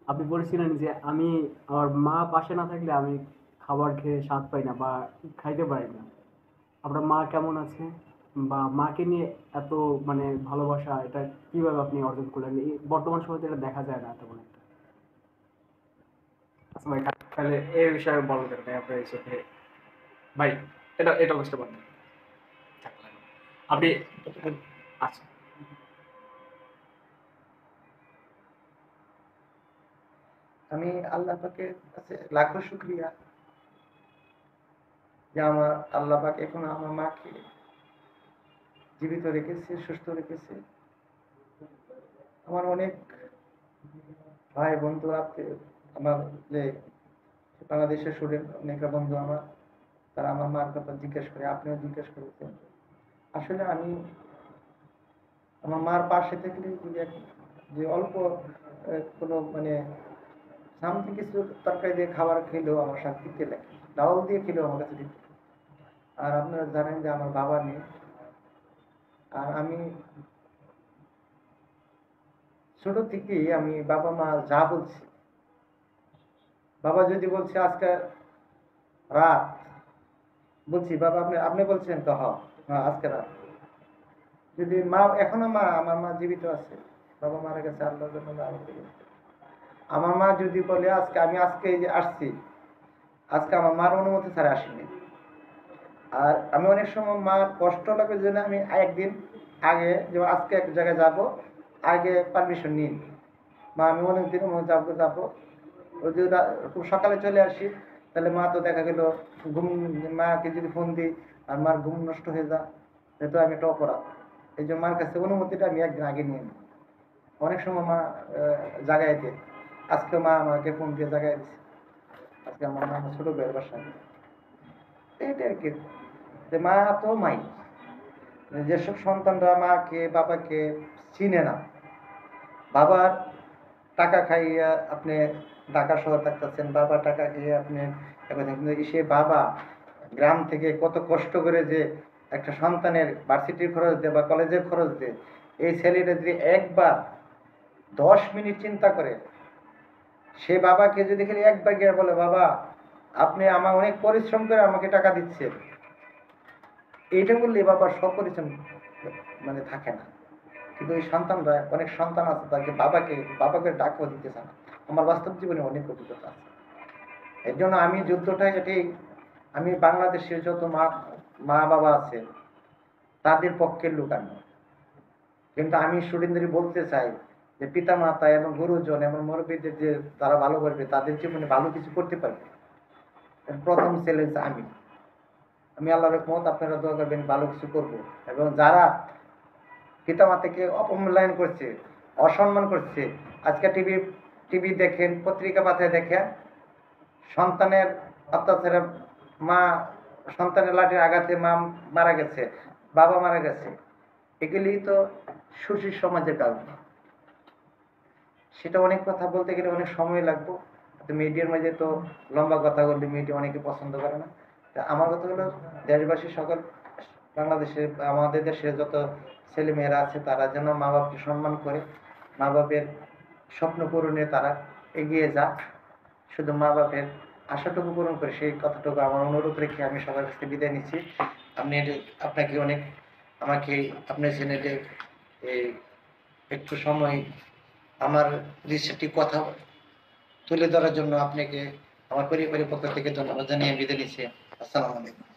আপনি বলেছিলেন যে আমি আমার মা পাশে না থাকলে আমি খাবার খেয়ে স্বাদ পাই না বা খাইতে পারি না। আপনার মা কেমন আছে? বা মাকে নিয়ে এত মানে ভালোবাসা এটা কিভাবে আপনি অর্জন করলেন? এই বর্তমান সময়ে তো এটা দেখা যায় না তেমন একটা। আচ্ছা ভাই, তাহলে এই বিষয়ে বলবেন ভাই আপনার এই চোখে ভাই, এটা বুঝতে পারবেন। আপনি আচ্ছা। আমি আল্লাহ পাকের কাছে লাখো শুক্রিয়া যে আমার আল্লাহ পাক এখন আমার মাকে জীবিত রেখেছে, সুস্থ রেখেছে। আমার অনেক ভাই বন্ধু আত্মীয়, আমার যে বাংলাদেশের স্টুডেন্ট অনেকটা বন্ধু আমার, তারা আমার মার কথা জিজ্ঞেস করে, আপনিও জিজ্ঞেস করেছেন। আসলে আমি আমার মার পাশে থাকলে যদি যে অল্প কোনো মানে সামথিং কিছু তরকারি দিয়ে খাবার খেলেও আমার শান্তিতে লাগে, ডাউল দিয়ে খেলেও আমার কাছে দিতে। আর আপনারা জানেন যে আমার বাবা নেই। আর আমি ছোট থেকেই আমি বাবা মা যা বলছি, বাবা যদি বলছে আজকে রাত, বলছি বাবা আপনি আপনি বলছেন তো হ্যাঁ, হ্যাঁ আজকে রাত। যদি মা এখনো মা আমার মা জীবিত আছে, বাবা মারা গেছে আল্লাহর জন্য আমার মা যদি বলে আজকে আমি আজকে এই যে আসছি, আজকে আমার মার অনুমতি ছাড়া আসিনি। আর আমি অনেক সময় মার কষ্ট লাগে জন্য আমি একদিন আগে, যেমন আজকে এক জায়গায় যাব, আগে পারমিশন নিই। মা আমি অনেকদিন যাবো যাবো, ওই যদি খুব সকালে চলে আসি, তাহলে মা তো দেখা গেল ঘুম, মাকে যদি ফোন দিই আর মার ঘুম নষ্ট হয়ে যায়, যেহেতু আমি একটা অপরাধ। এই জন্য মার কাছে অনুমতিটা আমি একদিন আগে নিয়ে নিই। অনেক সময় মা জাগাই দেয়। আজকে মা আমাকে ফোন দিয়ে জাগাই দিচ্ছে, আজকে আমার মা আমার ছোট ভাইয়ের বাসায়। এইটা আর কি, যে মা তো মাই। যেসব সন্তানরা মাকে বাবাকে চিনে না, বাবার টাকা খাইয়া আপনি ঢাকা শহর থাকতেছেন, বাবা টাকা খেয়ে আপনি এখন কিন্তু সে বাবা গ্রাম থেকে কত কষ্ট করে যে একটা সন্তানের ভার্সিটির খরচ দেয় বা কলেজের খরচ দেয়, এই ছেলেটা যদি একবার 10 মিনিট চিন্তা করে, সে বাবাকে যদি খালি একবার গিয়ে বলে বাবা আপনি আমার অনেক পরিশ্রম করে আমাকে টাকা দিচ্ছেন, এইটা বললে বাবার সপরিশ্রম মানে থাকে না। কিন্তু ওই সন্তানরা, অনেক সন্তান আছে তাকে বাবাকে বাবাকে ডাকও দিতে চায় না। আমার বাস্তব জীবনে অনেক অভিজ্ঞতা আছে। এর জন্য আমি যুদ্ধটা এটাই, আমি বাংলাদেশের যত মা মা বাবা আছে তাদের পক্ষের লোক আমি। কিন্তু আমি স্টুডেন্টদের বলতে চাই যে পিতা মাতা এবং গুরুজন এবং মুরব্বীদের যে তারা ভালো করবে, তাদের জীবনে ভালো কিছু করতে পারবে। প্রথম চ্যালেঞ্জ আমি, আমি আল্লাহর রহমত আপনারা দোয়া করবেন ভালো কিছু করব। এবং যারা পিতামাতাকে অপমূল্যায়ন করছে, অসম্মান করছে, আজকে টিভি টিভি দেখেন, পত্রিকা পাতায় দেখেন, সন্তানের অত্যাচারে মা, সন্তানের লাঠির আঘাতে মা মারা গেছে, বাবা মারা গেছে, এগুলি তো সুশীল সমাজের কারণে। সেটা অনেক কথা বলতে গেলে অনেক সময় লাগবে, তো মিডিয়ার মাঝে তো লম্বা কথা বললে মিডিয়া অনেকে পছন্দ করে না। তা আমার কথা হলো দেশবাসী সকল, বাংলাদেশে আমাদের দেশে যত ছেলে মেয়েরা আছে তারা যেন মা বাবাকে সম্মান করে, মা বাবের স্বপ্ন পূরণে তারা এগিয়ে যাক। শুধু মা বাপের আশাটুকু পূরণ করে, সেই কথাটুকু আমার অনুরোধ রেখে আমি সবার কাছে বিদায় নিচ্ছি। আপনি আপনাকে অনেক, আমাকে আপনার চ্যানেলে এই একটু সময় আমার রিসেপ্টিভ কথা তুলে ধরার জন্য আপনাকে আমার পরিবারের পক্ষ থেকে ধন্যবাদ জানিয়ে বিদায় নিচ্ছি। আসসালামু আলাইকুম।